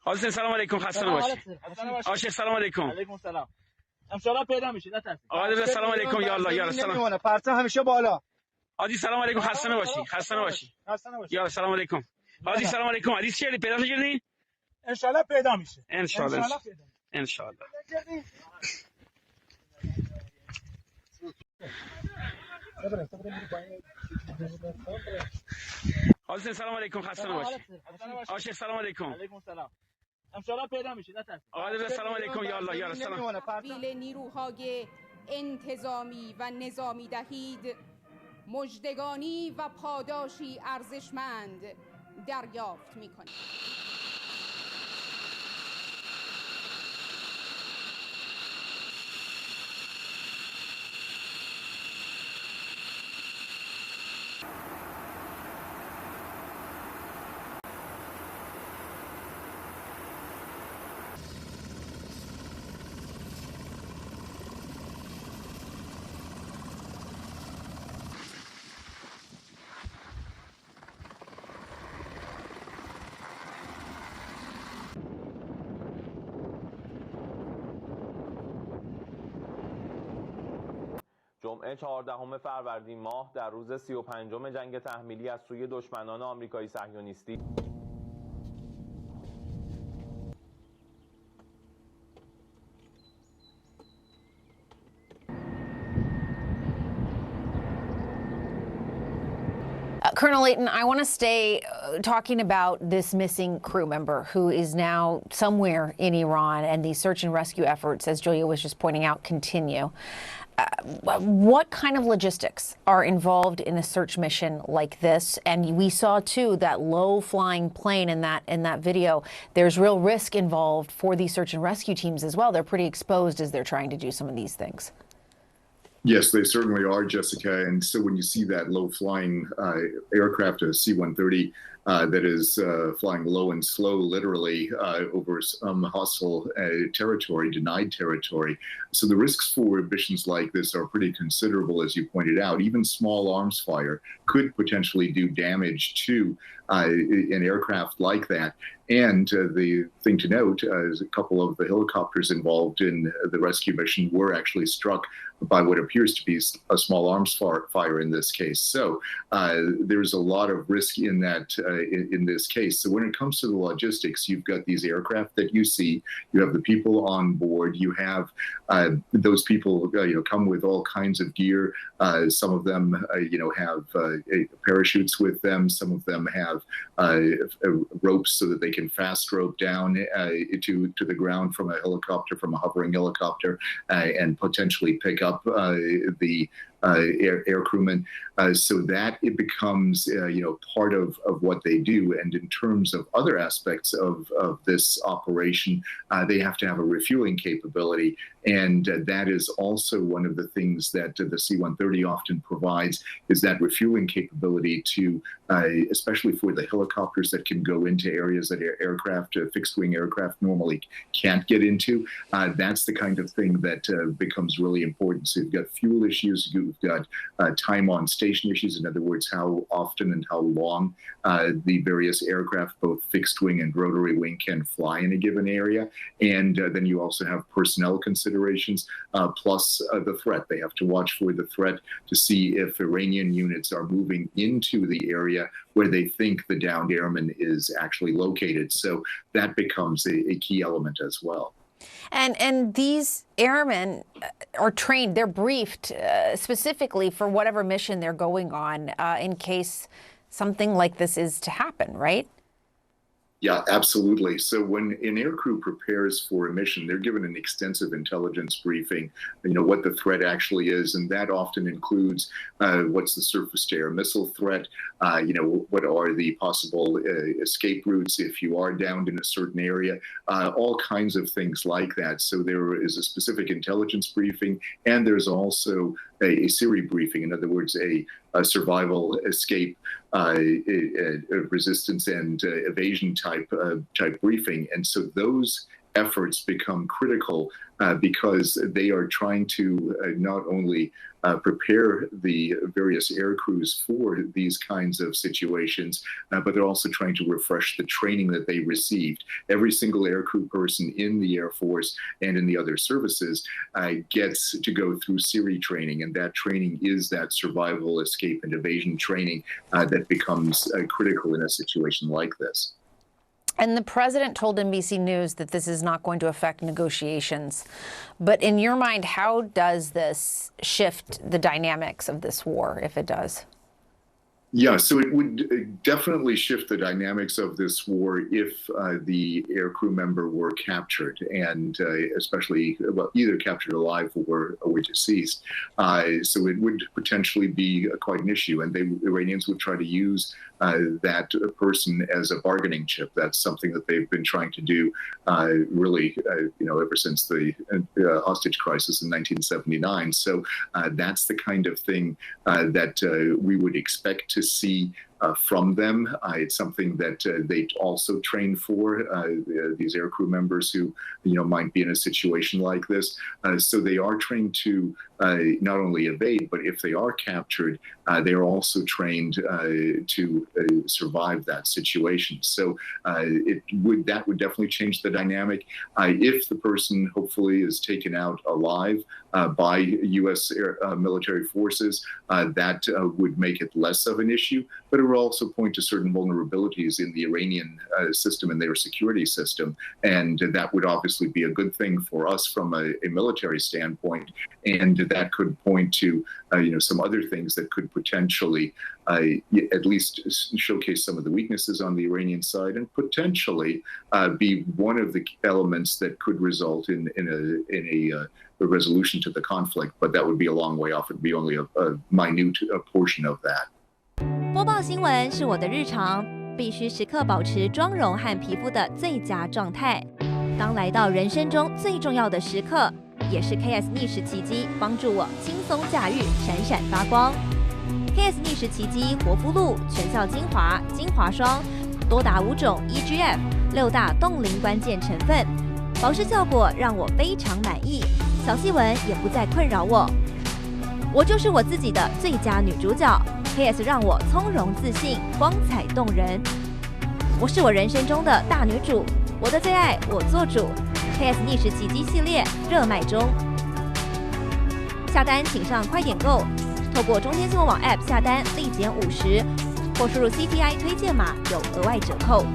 حسین سلام علیکم خسته نباشید. آشه سلام علیکم. علیکم سلام. ان شاء الله پیدا میشید نترسید. آقا سلام علیکم یا الله یا سلام. پرچم همیشه بالا. حاجی سلام علیکم خسته نباشی. خسته نباشی. یا سلام علیکم. حاجی سلام علیکم. حدیث چیه پیدا کردین؟ ان شاء الله پیدا میشه. ان شاء الله. ان شاء الله. حسین سلام علیکم خسته نباشید. آشه سلام علیکم. علیکم سلام. ان شاء الله پیدا میشید نترسید. آقا سلام علیکم یا الله یا سلام. تحویل نیروهای انتظامی و نظامی دهید مژدگانی و پاداشی ارزشمند دریافت می‌کنید. جمعه 14 فروردین ماه در روز 35 جنگ تحمیلی از سوی دشمنان آمریکایی صهیونیستی Colonel Layton, I want to stay talking about this missing crew member who is now somewhere in Iran, and the search and rescue efforts, as Julia was just pointing out, continue. What kind of logistics are involved in a search mission like this? And we saw too that low-flying plane in that video. There's real risk involved for these search and rescue teams as well. They're pretty exposed as they're trying to do some of these things. Yes, they certainly are, Jessica. And so when you see that low-flying aircraft, a C-130, that is flying low and slow, literally, over some hostile territory, denied territory. So the risks for missions like this are pretty considerable, as you pointed out. Even small arms fire could potentially do damage to an aircraft like that. And the thing to note is a couple of the helicopters involved in the rescue mission were actually struck by what appears to be a small arms fire in this case. So there's a lot of risk in that in this case. So when it comes to the logistics, you've got these aircraft that you see, you have the people on board, you have those people come with all kinds of gear. Some of them have parachutes with them. Some of them have ropes so that they can fast rope down to the ground from a helicopter, from a hovering helicopter, and potentially pick up the air crewmen, so that it becomes part of what they do. And in terms of other aspects of this operation, they have to have a refueling capability, and that is also one of the things that the C-130 often provides, is that refueling capability to especially for the helicopters that can go into areas that fixed-wing aircraft normally can't get into. That's the kind of thing that becomes really important. So you've got fuel issues, you've got time on station issues, in other words, how often and how long the various aircraft, both fixed-wing and rotary-wing, can fly in a given area. And then you also have personnel considerations, plus the threat. They have to watch for the threat to see if Iranian units are moving into the area where they think the downed airman is actually located. So that becomes a key element as well. And these airmen are trained, they're briefed specifically for whatever mission they're going on in case something like this is to happen, right? Yeah, absolutely. So when an aircrew prepares for a mission, they're given an extensive intelligence briefing, what the threat actually is. And that often includes what's the surface-to-air missile threat, what are the possible escape routes if you are downed in a certain area, all kinds of things like that. So there is a specific intelligence briefing, and there's also a SIRI briefing, in other words, a survival, escape, resistance, and evasion type briefing. And so those efforts become critical because they are trying to not only prepare the various air crews for these kinds of situations, but they're also trying to refresh the training that they received. Every single aircrew person in the Air Force and in the other services gets to go through SERE training, and that training is that survival, escape, and evasion training that becomes critical in a situation like this. And the president told NBC News that this is not going to affect negotiations. But in your mind, how does this shift the dynamics of this war, if it does? Yeah, so it would definitely shift the dynamics of this war if the aircrew member were captured, and especially either captured alive or deceased. So it would potentially be quite an issue, and the Iranians would try to use that person as a bargaining chip. That's something that they've been trying to do really, ever since the hostage crisis in 1979. So that's the kind of thing that we would expect to see from them. It's something that they also train for, these aircrew members who, might be in a situation like this. So they are trained to not only evade, but if they are captured, they are also trained to survive that situation. So that would definitely change the dynamic. If the person hopefully is taken out alive by U.S. military forces, that would make it less of an issue, but it would also point to certain vulnerabilities in the Iranian system and their security system. And that would obviously be a good thing for us from a military standpoint. And that could point to, some other things that could potentially at least showcase some of the weaknesses on the Iranian side, and potentially be one of the elements that could result in a resolution to the conflict. But that would be a long way off. It would be only a minute portion of that. 播报新闻是我的日常，必须时刻保持妆容和皮肤的最佳状态。当来到人生中最重要的时刻，也是 KS 逆时奇迹帮助我轻松驾驭，闪闪发光。KS 逆时奇迹活肤露全效精华、精华霜，多达5种 EGF 6大冻龄关键成分，保湿效果让我非常满意，小细纹也不再困扰我。我就是我自己的最佳女主角。KS 让我从容自信，光彩动人。我是我人生中的大女主，我的最爱我做主。KS 逆时奇迹系列热卖中，下单请上快点购，透过中天新闻网 App 下单立减50%，或输入 CTI 推荐码有额外折扣。